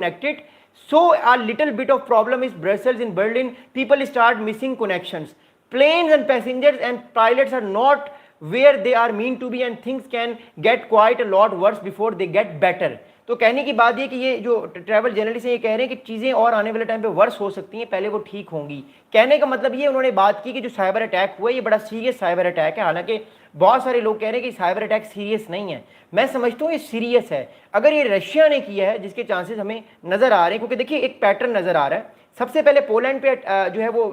connected. So a little bit of problem is Brussels in Berlin. People start missing connections. Planes and passengers and pilots are not where they are meant to be, and things can get quite a lot worse before they get better. तो कहने की बात ये कि ये जो travel journalist हैं ये कह रहे हैं कि चीज़ें और आने वाले टाइम पे वर्स हो सकती हैं, पहले वो ठीक होंगी। कहने का मतलब ये उन्होंने बात की कि जो साइबर अटैक हुआ ये बड़ा सीरियस साइबर अटैक है। हालांकि बहुत सारे लोग कह रहे हैं कि साइबर अटैक सीरियस नहीं है, मैं समझता हूँ ये सीरियस है। अगर ये रशिया ने किया है, जिसके चांसेस हमें नज़र आ रहे हैं, क्योंकि देखिए एक पैटर्न नज़र आ रहा है। सबसे पहले पोलैंड पे जो है वो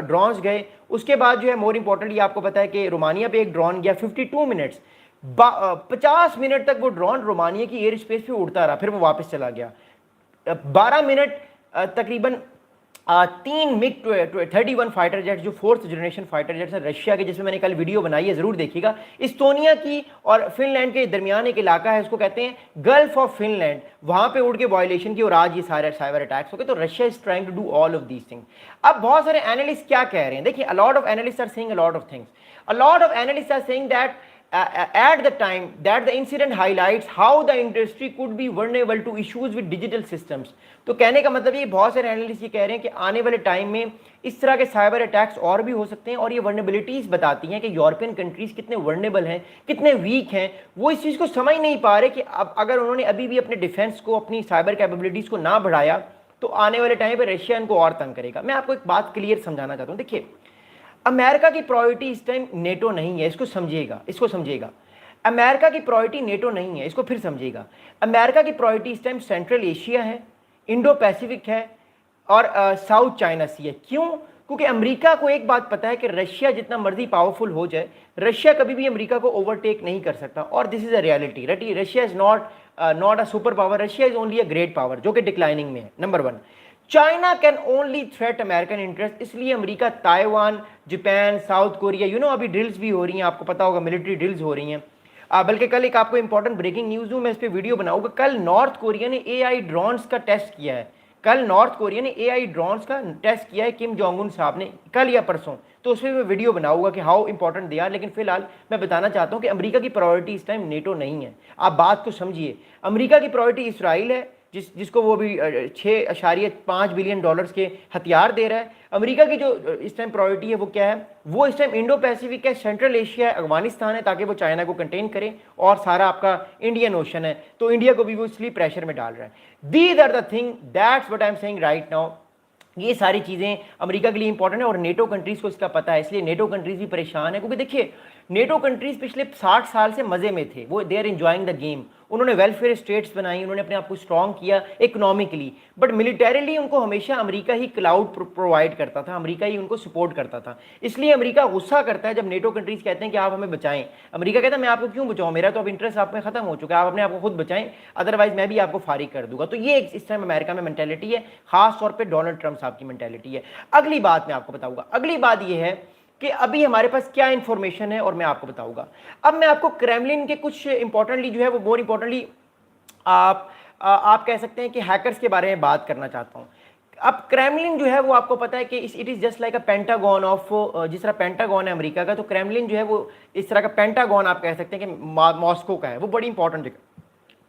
ड्रोन्स गए, उसके बाद जो है मोर इंपॉर्टेंटली आपको पता है कि रोमानिया पे एक ड्रोन गया 52 मिनट्स, 50 मिनट तक वो ड्रोन रोमानिया की एयर स्पेस पे उड़ता रहा, फिर वो वापस चला गया। 12 मिनट तकरीबन 3 मिग 31 फाइटर जेट जो 4th जनरेशन फाइटर जेट्स हैं रशिया के, जिसमें मैंने कल वीडियो बनाई है, जरूर देखिएगा। इस्टोनिया की और फिनलैंड के दरमियान एक इलाका है, उसको कहते हैं गल्फ ऑफ फिनलैंड, वहां पे उड़ के वायलेशन की और आज ये सारे साइबर अटैक्स हो गए। तो Russia is trying to do all of these things. अब बहुत सारे एनालिस्ट क्या कह रहे हैं, देखिए a lot of analyst are saying a lot of things. A lot of analyst are saying that at the time that the incident highlights how the industry could be vulnerable to issues with digital systems। तो कहने का मतलब ये बहुत सारे analyst ये कह रहे हैं कि आने वाले टाइम में इस तरह के साइबर अटैक्स और भी हो सकते हैं, और ये वर्नेबिलिटीज बताती हैं कि यूरोपियन कंट्रीज कितने वर्नेबल हैं, कितने वीक हैं। वो इस चीज़ को समझ नहीं पा रहे कि अब अगर उन्होंने अभी भी अपने डिफेंस को, अपनी साइबर कैपेबिलिटीज़ को ना बढ़ाया तो आने वाले टाइम पर रशिया इनको और तंग करेगा। मैं आपको एक बात क्लियर समझाना चाहता हूँ। देखिए अमेरिका की प्रायोरिटी इस टाइम नेटो नहीं है, इसको समझिएगा। अमेरिका की प्रायोरिटी नेटो नहीं है, इसको फिर समझिएगा। अमेरिका की प्रायोरिटी इस टाइम सेंट्रल एशिया है, इंडो पैसिफिक है और साउथ चाइना सी है। क्यों? क्योंकि अमेरिका को एक बात पता है कि रशिया जितना मर्जी पावरफुल हो जाए, रशिया कभी भी अमेरिका को ओवरटेक नहीं कर सकता, और this is a reality. Russia is not a super power, Russia is only a great power जो कि डिक्लाइनिंग में है। Number 1, China can only threat American interest, इसलिए America Taiwan, Japan, South Korea, अभी ड्रिल्स भी हो रही हैं, आपको पता होगा मिलिट्री ड्रिल्स हो रही हैं। बल्कि कल एक आपको इंपॉर्टेंट ब्रेकिंग न्यूज़ दूं, मैं इस पर वीडियो बनाऊंगा। कल नॉर्थ कोरिया ने एआई ड्रोन्स का टेस्ट किया है, किम जोंग उन साहब ने, कल या परसों, तो उसमें मैं वीडियो बनाऊंगा कि हाउ इंपॉर्टेंट दे आर। लेकिन फिलहाल मैं बताना चाहता हूं कि अमेरिका की प्रायोरिटी इस टाइम नेटो नहीं है। आप बात को समझिए, अमेरिका की प्रायोरिटी इसराइल है, जिसको वो भी $6.5 बिलियन के हथियार दे रहा है। अमेरिका की जो इस टाइम प्रायोरिटी है वो क्या है? वो इस टाइम इंडो पैसिफिक है, सेंट्रल एशिया है, अफगानिस्तान है, ताकि वो चाइना को कंटेन करे, और सारा आपका इंडियन ओशन है, तो इंडिया को भी वो इसलिए प्रेशर में डाल रहा है। These are the thing, that's what I am saying right now. ये सारी चीज़ें अमेरिका के लिए इंपॉर्टेंट है, और नेटो कंट्रीज़ को इसका पता है, इसलिए नेटो कंट्रीज़ भी परेशान है। क्योंकि देखिए नेटो कंट्रीज़ पिछले 60 साल से मज़े में थे, वो they are enjoying the game. उन्होंने वेलफेयर स्टेट्स बनाई, उन्होंने अपने आप को स्ट्रॉन्ग किया इकोनॉमिकली, बट मिलिटरीली उनको हमेशा अमेरिका ही क्लाउड प्रोवाइड करता था, अमेरिका ही उनको सपोर्ट करता था। इसलिए अमेरिका गुस्सा करता है जब नेटो कंट्रीज़ कहते हैं कि आप हमें बचाएं। अमेरिका कहता है मैं आपको क्यों बचाऊं, मेरा तो अब इंटरेस्ट आप में खत्म हो चुका है, आप अपने आप को खुद बचाएं, अदरवाइज मैं भी आपको फारिग कर दूंगा। तो ये इस टाइम अमेरिका में मेंटेलिटी है, खास तौर पर डोनाल्ड ट्रंप साहब की मेंटेलिटी है। अगली बात मैं आपको बताऊंगा, अगली बात यह है कि अभी हमारे पास क्या इंफॉर्मेशन है, और मैं आपको बताऊंगा। अब मैं आपको क्रेमलिन के कुछ इंपॉर्टेंटली जो है वो मोर इंपॉर्टेंटली आप कह सकते हैं कि हैकर्स के बारे में बात करना चाहता हूं। अब क्रेमलिन जो है वो आपको पता है कि it is just like a pentagon of, जिस तरह पेंटागन है अमेरिका का, तो क्रेमलिन जो है वो इस तरह का पेंटागन आप कह सकते हैं कि मॉस्को का है, वो बड़ी इंपॉर्टेंट जगह।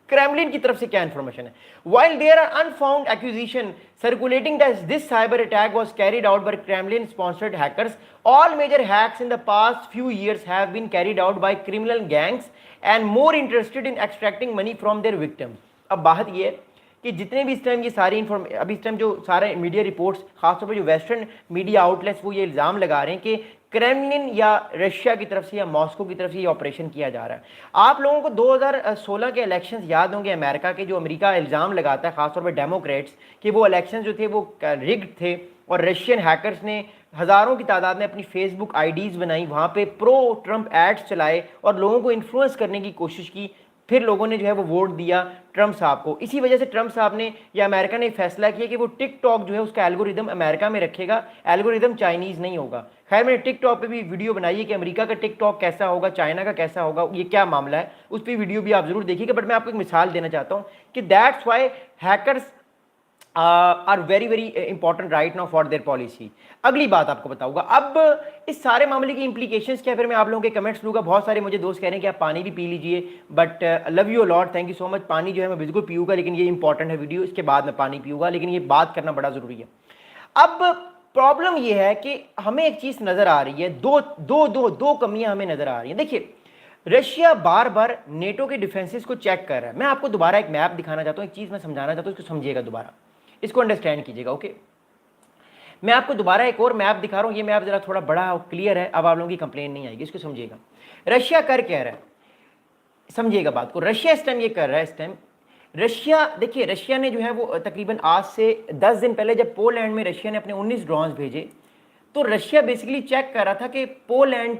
क्रेमलिन की तरफ से क्या इंफॉर्मेशन है? While there are unfound accusation circulating that this cyber attack was carried out by Kremlin sponsored hackers, all major hacks in the past few years have been carried out by criminal gangs and more interested in extracting money from their victims। अब बात ये है कि जितने भी इस time ये सारी अभी इस टाइम जो सारे मीडिया रिपोर्ट्स, खासतौर पर जो वेस्टर्न मीडिया आउटलेट्स, वो ये इल्ज़ाम लगा रहे हैं कि क्रेमलिन या रशिया की तरफ से या मॉस्को की तरफ से ये ऑपरेशन किया जा रहा है। आप लोगों को 2016 के इलेक्शंस याद होंगे अमेरिका के, जो अमेरिका इल्ज़ाम लगाता है खासतौर पर डेमोक्रेट्स कि वो इलेक्शन जो थे वो रिग्ड थे, और रशियन हैकर्स ने हज़ारों की तादाद में अपनी फेसबुक आईडीज़ बनाई, वहाँ पे प्रो ट्रंप एड्स चलाए और लोगों को इन्फ्लुएंस करने की कोशिश की। फिर लोगों ने जो है वो वोट दिया ट्रंप साहब को। इसी वजह से ट्रंप साहब ने या अमेरिका ने फैसला किया कि वो टिकटॉक जो है उसका एल्गोरिदम अमेरिका में रखेगा, एल्गोरिदम चाइनीज़ नहीं होगा। खैर मैंने टिकटॉक पे भी वीडियो बनाई है कि अमेरिका का टिकटॉक कैसा होगा, चाइना का कैसा होगा, ये क्या मामला है, उस पर वीडियो भी आप जरूर देखिएगा। बट मैं आपको एक मिसाल देना चाहता हूँ कि that's why hackers are very very important right now for their policy. अगली बात आपको बताऊंगा। अब इस सारे मामले की इंप्लीकेशंस क्या, फिर मैं आप लोगों के कमेंट्स लूंगा। बहुत सारे मुझे दोस्त कह रहे हैं कि आप पानी भी पी लीजिए, but love you lot, thank you so much. पानी जो है मैं बिल्कुल पीऊंगा, लेकिन ये इंपॉर्टेंट है वीडियो, इसके बाद मैं पानी पीऊंगा, लेकिन ये बात करना बड़ा जरूरी है। अब प्रॉब्लम ये है कि हमें एक चीज नजर आ रही है, दो कमियां हमें नजर आ रही हैं। देखिए, रशिया बार बार नेटो के डिफेंसेस को चेक कर रहा है। मैं आपको दोबारा एक मैप दिखाना चाहता हूं, एक चीज मैं समझाना चाहता हूं, इसको समझिएगा दोबारा, इसको अंडरस्टैंड कीजिएगा। ओके, मैं आपको दोबारा एक और मैप दिखा रहा हूं। ये मैप जरा थोड़ा बड़ा और क्लियर है, अब आप लोगों की कंप्लेन नहीं आएगी, इसको समझिएगा। रशिया कर क्या रहा है, समझिएगा बात को। रशिया इस टाइम ये कर रहा है, इस टाइम रशिया, देखिए रशिया ने जो है वो तकरीबन आज से 10 दिन पहले जब पोलैंड में रशिया ने अपने 19 ड्रोन्स भेजे, तो रशिया बेसिकली चेक कर रहा था कि पोलैंड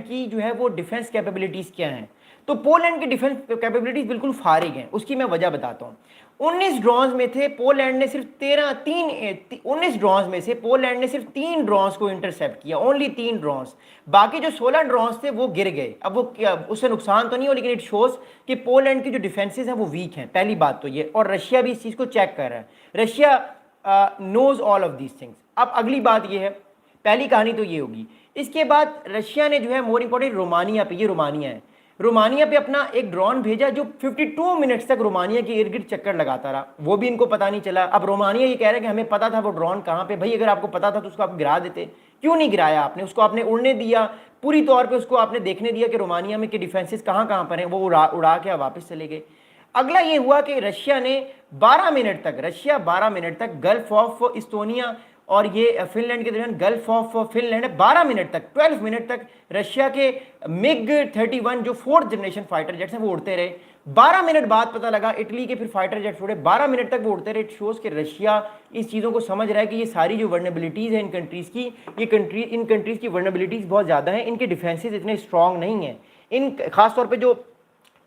की जो है वो डिफेंस कैपेबिलिटीज क्या हैं। तो पोलैंड की डिफेंस कैपेबिलिटीज बिल्कुल फारिग हैं। उसकी मैं वजह बताता हूँ। 19 ड्रोन्स में थे, पोलैंड ने सिर्फ 19 ड्रोन्स में से पोलैंड ने सिर्फ 3 ड्रोन्स को इंटरसेप्ट किया, ओनली 3 ड्रोन्स। बाकी जो 16 ड्रोन्स थे वो गिर गए। अब वो क्या, उससे नुकसान तो नहीं हो, लेकिन इट शोज कि पोलैंड की जो डिफेंसेस हैं वो वीक हैं, पहली बात तो ये। और रशिया भी इस चीज़ को चेक कर रहा है। Russia knows all of these things. अब अगली बात ये है, पहली कहानी तो ये होगी। इसके बाद रशिया ने जो है मोर इंपॉर्टेंट रोमानिया पे, ये रोमानिया है, रोमानिया पे अपना एक ड्रोन भेजा जो 52 मिनट्स तक रोमानिया के इर्द गिर्द चक्कर लगाता रहा, वो भी इनको पता नहीं चला। अब रोमानिया ये कह रहा है कि हमें पता था वो ड्रोन कहाँ पे। भाई अगर आपको पता था तो उसको आप गिरा देते, क्यों नहीं गिराया आपने उसको? आपने उड़ने दिया, पूरी तौर पे उसको आपने देखने दिया कि रोमानिया में के डिफेंसेस कहाँ कहाँ पर हैं, वो उड़ा के वापस चले गए। अगला ये हुआ कि रशिया 12 मिनट तक गल्फ ऑफ इस्टोनिया और ये फिनलैंड के दरमियान, गल्फ ऑफ फिनलैंड है, 12 मिनट तक, 12 मिनट तक रशिया के मिग 31 जो 4th जनरेशन फाइटर जेट्स हैं वो उड़ते रहे। 12 मिनट बाद पता लगा इटली के फिर फाइटर जेट्स उड़े, 12 मिनट तक वो उड़ते रहे। इट शोज कि रशिया इस चीज़ों को समझ रहा है कि ये सारी जो वर्नेबिलिटीज़ है इन कंट्रीज़ की, इन कंट्रीज़ की वर्नेबिलिटीज़ बहुत ज़्यादा हैं, इनके डिफेंसेस इतने स्ट्रॉन्ग नहीं हैं। इन खासतौर पर जो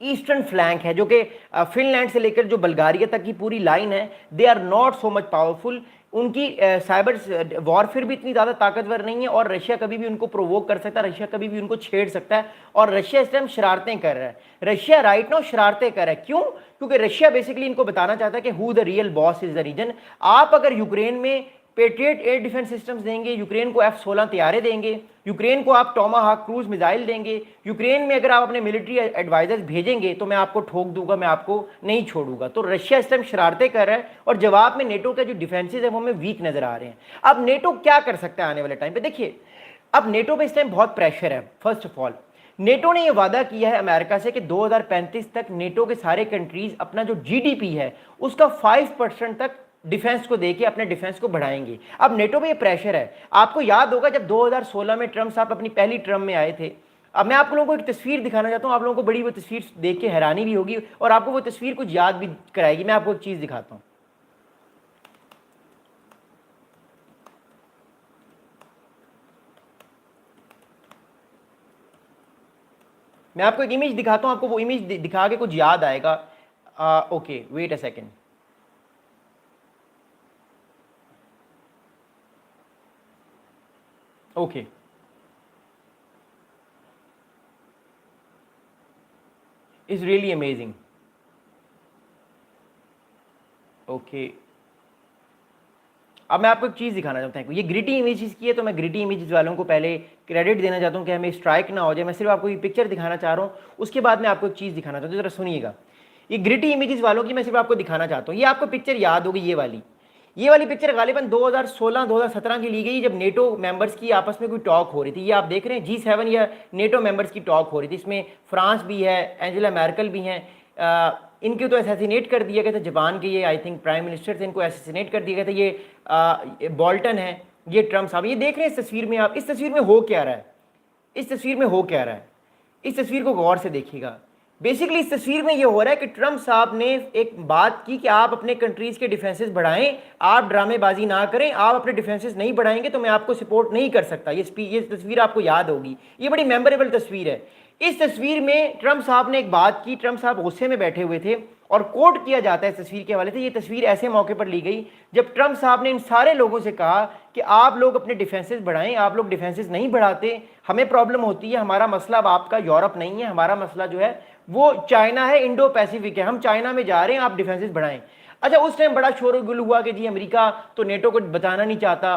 ईस्टर्न फ्लैंक है, जो कि फिनलैंड से लेकर जो बल्गारिया तक की पूरी लाइन है, they are not so much powerful. उनकी साइबर वॉरफेयर भी इतनी ज़्यादा ताकतवर नहीं है, और रशिया कभी भी उनको प्रोवोक कर सकता है, रशिया कभी भी उनको छेड़ सकता है। और रशिया इस टाइम शरारतें कर रहा है, रशिया राइट नाउ शरारतें कर रहा है। क्यों? क्योंकि रशिया बेसिकली इनको बताना चाहता है कि who the real boss is the reason. आप अगर यूक्रेन में पेट्रियट एयर डिफेंस सिस्टम्स देंगे, यूक्रेन को F-16 तैयारे देंगे, यूक्रेन को आप टोमाहाक क्रूज मिसाइल देंगे, यूक्रेन में अगर आप अपने मिलिट्री एडवाइजर्स भेजेंगे, तो मैं आपको ठोक दूंगा, मैं आपको नहीं छोड़ूंगा। तो रशिया इस टाइम शरारतें कर रहा है, और जवाब में नेटो के जो डिफेंसेज है वो हमें वीक नजर आ रहे हैं। अब नेटो क्या कर सकता है आने वाले टाइम पे? देखिए, अब नेटो पे इस टाइम बहुत प्रेशर है। फर्स्ट ऑफ ऑल, नेटो ने यह वादा किया है अमेरिका से कि 2035 तक नेटो के सारे कंट्रीज अपना जो GDP है उसका 5% तक डिफेंस को देके अपने डिफेंस को बढ़ाएंगे। अब नेटो पे ये प्रेशर है। आपको याद होगा जब 2016 में ट्रम्प साहब अपनी पहली टर्म में आए थे। अब मैं आप लोगों को एक तस्वीर दिखाना चाहता हूँ, आप लोगों को बड़ी वो तस्वीर देख के हैरानी भी होगी, और आपको वो तस्वीर कुछ याद भी कराएगी। मैं आपको एक चीज़ दिखाता हूँ। मैं आपको एक इमेज दिखाता हूँ, आपको वो इमेज दिखा के कुछ याद आएगा। Okay, wait a second. Okay, is really amazing. Okay, अब मैं आपको एक चीज़ दिखाना चाहता हूँ। ये ग्रिटी इमेजेस की है, तो मैं ग्रिटी इमेजेस वालों को पहले क्रेडिट देना चाहता हूँ कि हमें स्ट्राइक ना हो जाए। मैं सिर्फ आपको ये पिक्चर दिखाना चाह रहा हूँ, उसके बाद मैं आपको एक चीज़ दिखाना चाहता हूँ, जरा सुनिएगा। ये ग्रिटी इमेजेस वालों की मैं सिर्फ आपको दिखाना चाहता हूँ। ये आपको पिक्चर याद होगी, ये वाली पिक्चर गालिबन 2016-2017 की ली गई, जब नेटो मेंबर्स की आपस में कोई टॉक हो रही थी। ये आप देख रहे हैं G7 या नेटो मेंबर्स की टॉक हो रही थी। इसमें फ्रांस भी है, एंजेला मैर्कल भी हैं। इनके तो असैसिनेट कर दिया गया था, जापान के ये आई थिंक प्राइम मिनिस्टर थे, इनको असैसिनेट कर दिया गया था। ये बोल्टन है, ये ट्रम्प साहब। ये देख रहे हैं इस तस्वीर में आप, इस तस्वीर में हो क्या रहा है, इस तस्वीर में हो क्या रहा है, इस तस्वीर को गौर से देखिएगा। बेसिकली इस तस्वीर में ये हो रहा है कि ट्रम्प साहब ने एक बात की कि आप अपने कंट्रीज के डिफेंसेस बढ़ाएं, आप ड्रामेबाजी ना करें, आप अपने डिफेंसेस नहीं बढ़ाएंगे तो मैं आपको सपोर्ट नहीं कर सकता। ये तस्वीर आपको याद होगी, ये बड़ी मेमोरेबल तस्वीर है। इस तस्वीर में ट्रम्प साहब ने एक बात की, ट्रम्प साहब गुस्से में बैठे हुए थे, और कोट किया जाता है इस तस्वीर के हवाले से। ये तस्वीर ऐसे मौके पर ली गई जब ट्रम्प साहब ने इन सारे लोगों से कहा कि आप लोग अपने डिफेंसेस बढ़ाएं, आप लोग डिफेंसेस नहीं बढ़ाते, हमें प्रॉब्लम होती है, हमारा मसला अब आपका यूरोप नहीं है, हमारा मसला जो है वो चाइना है, इंडो पैसिफिक है, हम चाइना में जा रहे हैं, आप डिफेंसेस बढ़ाएं। अच्छा, उस टाइम बड़ा शोरगुल हुआ कि जी अमेरिका तो नेटो को बताना नहीं चाहता,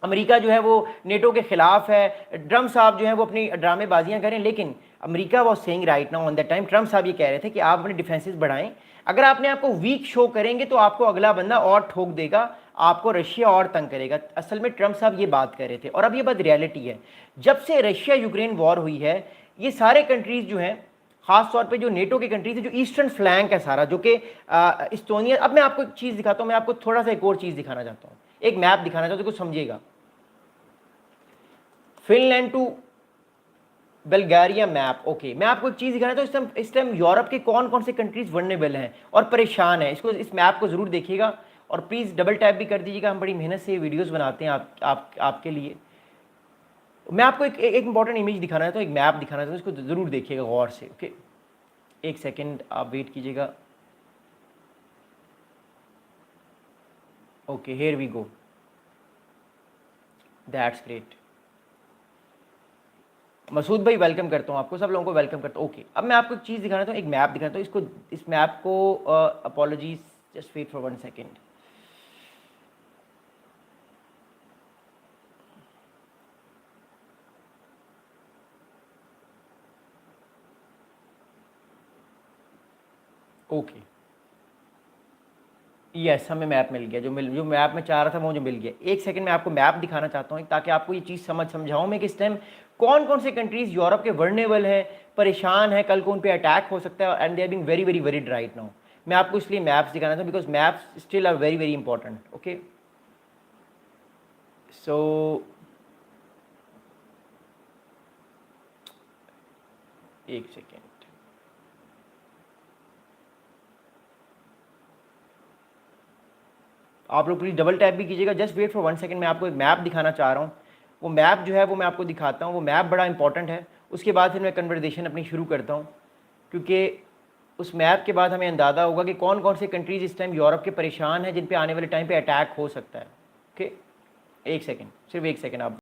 अमेरिका जो है वो नेटो के खिलाफ है, ट्रम्प साहब जो है वो अपनी ड्रामेबाजियां करें, लेकिन America was saying right now on that time, Trump साहब ये कह रहे थे कि आप अपने डिफेंसेस बढ़ाएं, अगर आपने आपको वीक शो करेंगे तो आपको अगला बंदा और ठोक देगा, आपको रशिया और तंग करेगा। असल में ट्रम्प साहब ये बात कर रहे थे, और अब ये बात रियलिटी है। जब से रशिया यूक्रेन वॉर हुई है, ये सारे कंट्रीज जो हैं, खास तौर पे जो नेटो की कंट्रीज है, जो ईस्टर्न फ्लैंक है सारा, जो कि इस्टोनिया, अब मैं आपको एक चीज़ दिखाता हूँ, मैं आपको थोड़ा सा एक और चीज़ दिखाना चाहता हूँ, एक मैप दिखाना चाहता हूँ, कुछ समझिएगा। Finland to Bulgaria map, okay. मैं आपको एक चीज़ दिखाना चाहता हूँ, इस टाइम यूरोप के कौन कौन से कंट्रीज वल्नरेबल हैं और परेशान हैं, इसको, इस मैप को ज़रूर देखिएगा, और प्लीज़ डबल टैप भी कर दीजिएगा, हम बड़ी मेहनत से वीडियोज़ बनाते हैं आपके लिए। मैं आपको एक इंपॉर्टेंट इमेज दिखाना चाहता हूँ, एक मैप दिखाना चाहता हूँ, इसको ज़रूर देखिएगा गौर से, ओके। एक सेकेंड आप वेट कीजिएगा। Okay, here we go, that's great. Masood भाई वेलकम करता हूँ आपको, सब लोगों को वेलकम करता हूँ। ओके, अब मैं आपको एक चीज़ दिखाना चाहता हूँ, एक मैप दिखाना चाहता हूँ, इसको, इस मैप को, apologies, just wait for 1 second. Okay, yes, हमें मैप मिल गया, जो मैप में चाह रहा था वो मुझे मिल गया। एक सेकंड में आपको मैप दिखाना चाहता हूँ ताकि आपको ये चीज़ समझाऊँ मैं कि इस टाइम कौन कौन से कंट्रीज़ यूरोप के वर्नेबल हैं, परेशान है, कल को उन पर अटैक हो सकता है, and they are being very very very right now. मैं आपको इसलिए मैप्स दिखाना था because maps still are very very important, okay. So एक सेकेंड, आप लोग प्लीज़ डबल टैप भी कीजिएगा, जस्ट वेट फॉर 1 सेकेंड। मैं आपको एक मैप दिखाना चाह रहा हूँ, वो मैप जो है वो मैं आपको दिखाता हूँ, वो मैप बड़ा इंपॉर्टेंट है। उसके बाद फिर मैं कन्वर्सेशन अपनी शुरू करता हूँ, क्योंकि उस मैप के बाद हमें अंदाज़ा होगा कि कौन कौन से कंट्रीज़ इस टाइम यूरोप के परेशान हैं, जिन पे आने वाले टाइम पे अटैक हो सकता है, ओके। एक सेकेंड, सिर्फ एक सेकेंड आप